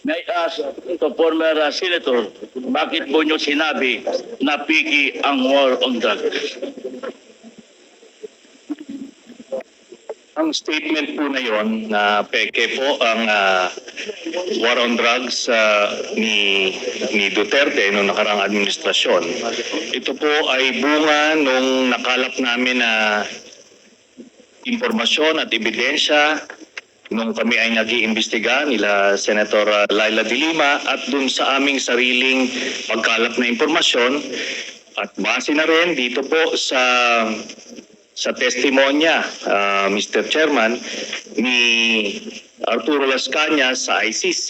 May ask to former Senator, bakit po nyo sinabi na piki ang war on drugs? Ang statement po na yon na peke po ang war on drugs ni Duterte noong nakarang administrasyon. Ito po ay bunga nung nakalap namin na impormasyon at ebidensya nung kami ay nag-iimbestiga nila Senator Laila de Lima at dun sa aming sariling pagkalap na impormasyon at base na rin dito po sa testimonya, Mr. Chairman, ni Arturo Las Cañas sa ICC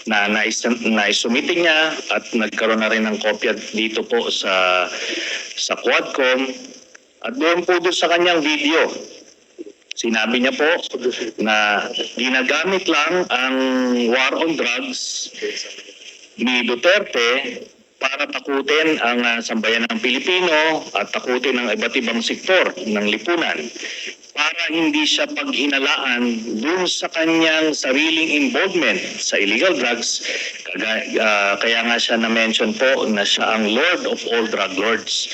na naisumite niya at nagkaroon na rin ng kopya dito po sa Quadcom at doon po doon sa kanyang video. Sinabi niya po na ginagamit lang ang war on drugs ni Duterte para takutin ang sambayan ng Pilipino at takutin ang iba't ibang sektor ng lipunan para hindi siya paghinalaan dun sa kanyang sariling involvement sa illegal drugs. Kaya nga siya na-mention po na siya ang Lord of all drug lords.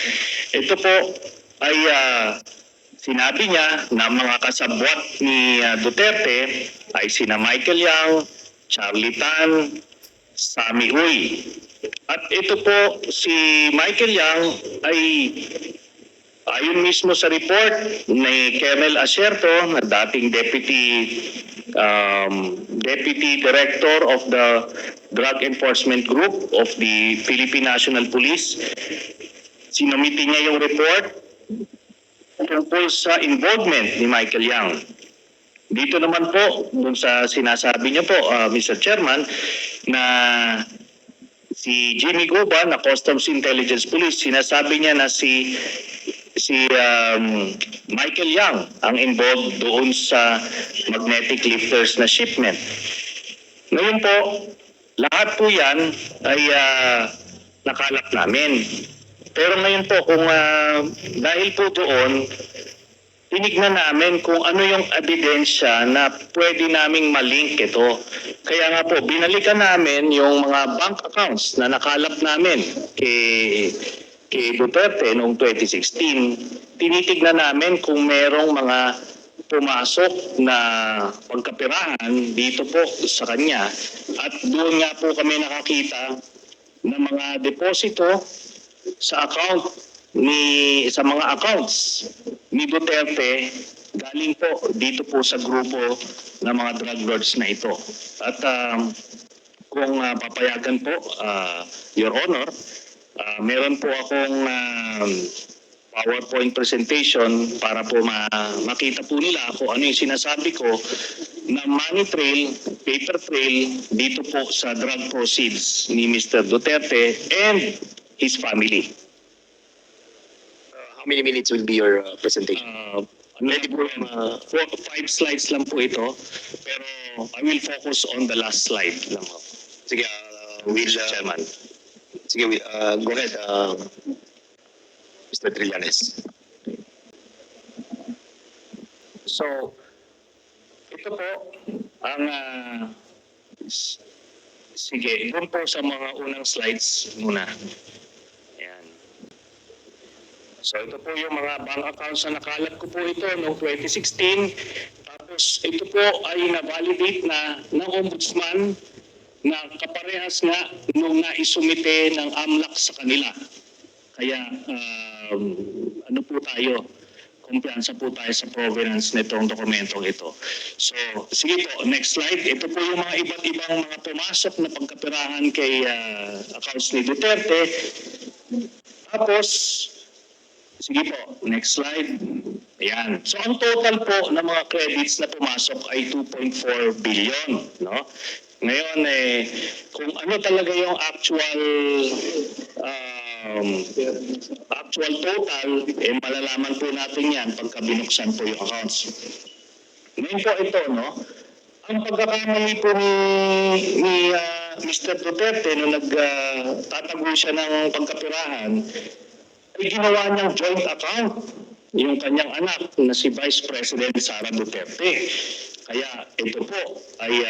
Ito po ay sinabi niya na mga kasabwat ni Duterte ay sina Michael Yang, Charlie Tan, Sammy Huy. At ito po si Michael Yang ay ayon mismo sa report ni Colonel Acerto na dating Deputy Director of the Drug Enforcement Group of the Philippine National Police. Sinumite niya yung report tungkol sa involvement ni Michael Yang. Dito naman po, dun sa sinasabi niyo po, Mr. Chairman, na si Jimmy Guba na Customs Intelligence Police, sinasabi niya na si Michael Yang ang involved doon sa magnetic lifters na shipment. Ngayon po, lahat po yan ay nakalap namin. Pero ngayon po, kung dahil po doon, tinignan namin kung ano yung ebidensya na pwede naming malink ito. Kaya nga po, binalikan namin yung mga bank accounts na nakalap namin kay Duterte noong 2016. Tinitignan namin kung merong mga pumasok na pagkapirahan dito po sa kanya. At doon nga po kami nakakita ng mga deposito sa mga accounts ni Duterte galing po dito po sa grupo ng mga drug lords na ito. At kung papayagan po, Your Honor, meron po akong PowerPoint presentation para po makita po nila kung ano yung sinasabi ko na money trail, paper trail dito po sa drug proceeds ni Mr. Duterte and his family. How many minutes will be your presentation? Pwede po 5 slides lang po ito, pero I will focus on the last slide lang po. Sige, Chairman. sige, go ahead, Mr. Trillanes. So, ito po ang sige, doon po sa mga unang slides muna. Ayan. So, ito po yung mga bank accounts na nakalap ko po ito noong 2016. Tapos, ito po ay na-validate na ng Ombudsman na kaparehas nga nung naisumite ng AMLAC sa kanila. Kaya, ano po tayo? Kumpiyansa po tayo sa provenance nitong dokumentong ito. So, sige po, next slide. Ito po yung mga iba't ibang mga pumasok na pagkapirahan kay accounts ni Duterte. Tapos, sige po, next slide. Ayan. So, ang total po ng mga credits na pumasok ay 2.4 billion, no? Ngayon, kung ano talaga yung actual total, malalaman po natin yan pagka binuksan po yung accounts. Ngayon po ito, no? Ang pagkakamali po ni Mr. Duterte nung nagtatago siya ng pagkapirahan, ay ginawa niyang joint account yung kanyang anak na si Vice President Sara Duterte. Kaya ito po ay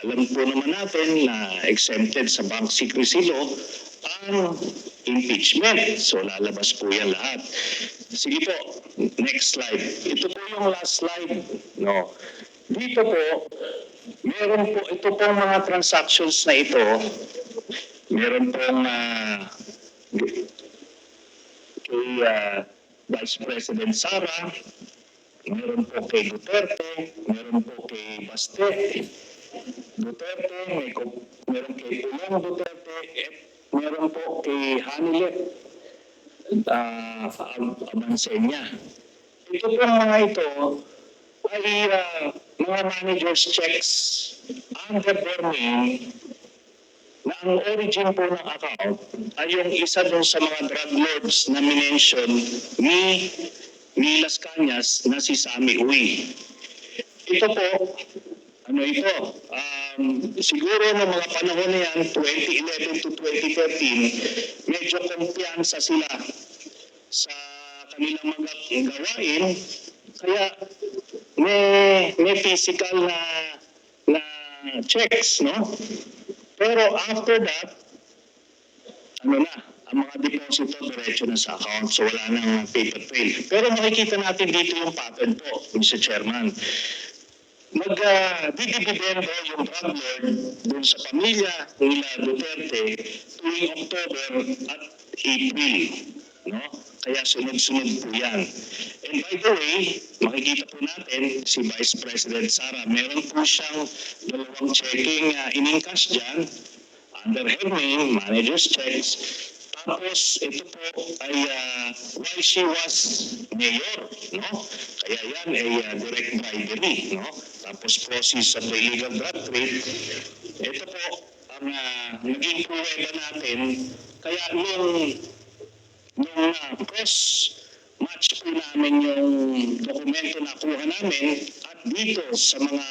alam po naman natin na exempted sa bank secrecy law ang impeachment. So lalabas po yan lahat. Sige po, next slide. Ito po yung last slide. No. Dito po, meron po, ito pong mga transactions na ito, meron pong kay Vice President Sara, meron po kay Duterte, meron po kay Baste Duterte, meron kay Pulong Duterte, at meron po kay Hanilet Abansenya. Ito po mga ito ay mga managers checks under their name na ang origin po ng account ay yung isa doon sa mga drug lords na minention ni Las Cañas na si Sammy Uy. Ito po, ano ito? Siguro ng mga panahon na yan, 2011 to 2013, medyo kumpiyansa sila sa kanilang mga gawain. Kaya may physical na checks, no? Pero after that, ang mga deposito diretso na sa account, so wala nang paper trail. Pero makikita natin dito yung pattern po, Mr. Chairman. Magdidibidendo yung drug lord dun sa pamilya nila Duterte tuwing October at April. No? Kaya sunod-sunod po yan. And by the way, makikita po natin si Vice President Sara, meron po siyang dalawang checking in-encash dyan under her name, manager's checks. Tapos ito po ay while she was mayor, no? Kaya yan ay direct bribery, no? Tapos process of the illegal drug trade. Ito po ang naging pruweba natin. Kaya nung cross-match po namin yung dokumento na kuha namin at dito sa mga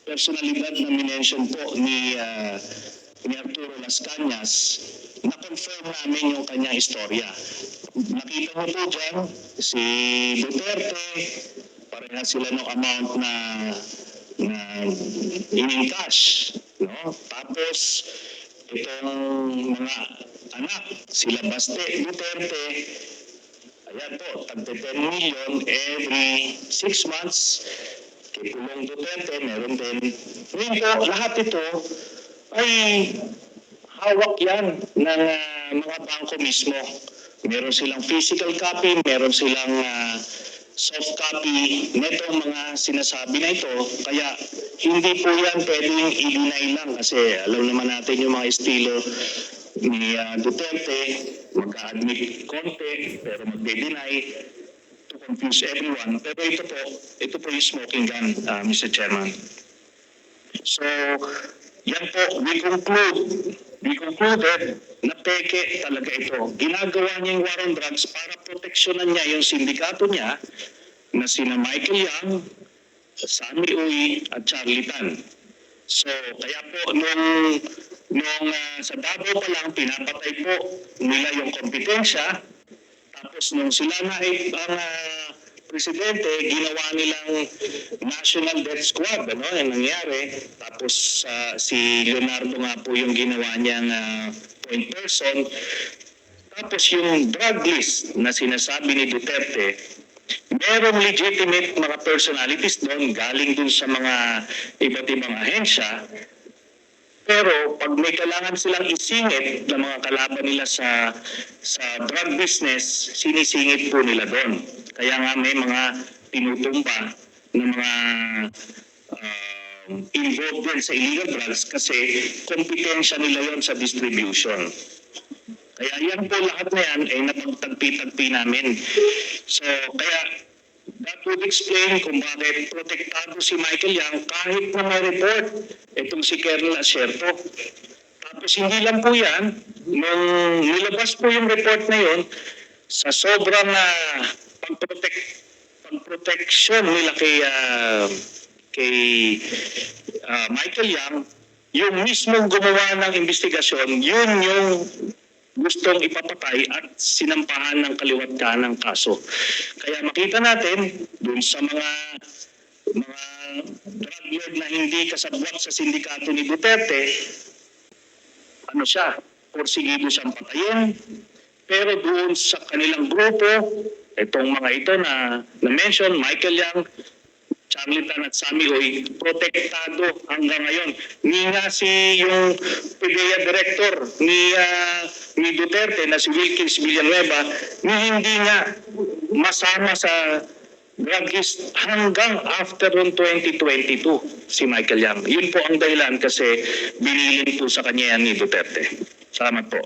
personalidad na minention po ni Arturo Las Cañas, na-confirm namin yung kanyang istorya. Nakita mo po dyan, si Duterte, pareha sila ng amount na in-encash. No? Tapos, itong mga anak, sila Baste Duterte, ayan po, tagte 10 million every 6 months. Kay Pulong Duterte, meron din. Ngayon po, lahat ito ay hawak yan ng mga bangko mismo. Meron silang physical copy, meron silang soft copy netong mga sinasabi na ito. Kaya hindi po yan pwedeng i-deny lang kasi alam naman natin yung mga estilo ni Duterte, magka-admit konti pero magde-deny to confuse everyone. Pero ito po yung smoking gun, Mr. Chairman. So, yan po, we concluded na peke talaga ito. Ginagawa niya yung war on drugs para proteksyonan niya yung sindikato niya na sina Michael Yang, Sammy Uy at Charlie Tan. So, kaya po nung sa Davao pa lang pinapatay po nila yung kompetensya. Tapos nung sila na ang presidente, ginawa nilang National Death Squad, ano, yung nangyari. Tapos si Leonardo nga po yung ginawa niyang point person. Tapos yung drug list na sinasabi ni Duterte, merong legitimate mga personalities doon, galing dun sa mga iba't ibang ahensya. Pero pag may kailangan silang isingit ng mga kalaban nila sa drug business, sinisingit po nila doon. Kaya nga may mga tinutumba ng mga involved din sa illegal drugs kasi kompetensya nila yon sa distribution. Kaya yan po lahat na yan ay napagtagpi-tagpi namin. So kaya that would explain kung bakit protektado si Michael Yang kahit na may report itong si Colonel Acerto. Tapos hindi lang po yan, nung nilabas po yung report na yun, sa sobrang pagproteksyon nila kay Michael Yang, yung mismong gumawa ng investigasyon, yun yung gustong ipapatay at sinampahan ng kaliwat ng kaso. Kaya makita natin dun sa mga drug lord na hindi kasabwat sa sindikato ni Duterte, ano siya, porsigido siyang patayin. Pero doon sa kanilang grupo, itong mga ito na mention, Michael Yang, Charlie Tan at Sammy Oy, protektado hanggang ngayon. Ni nga yung PDEA director ni Duterte na si Wilkins Villanueva, ni hindi nga masama sa drug list hanggang after noong 2022 si Michael Yang. Yun po ang dahilan kasi binilin po sa kanya yan ni Duterte. Salamat po.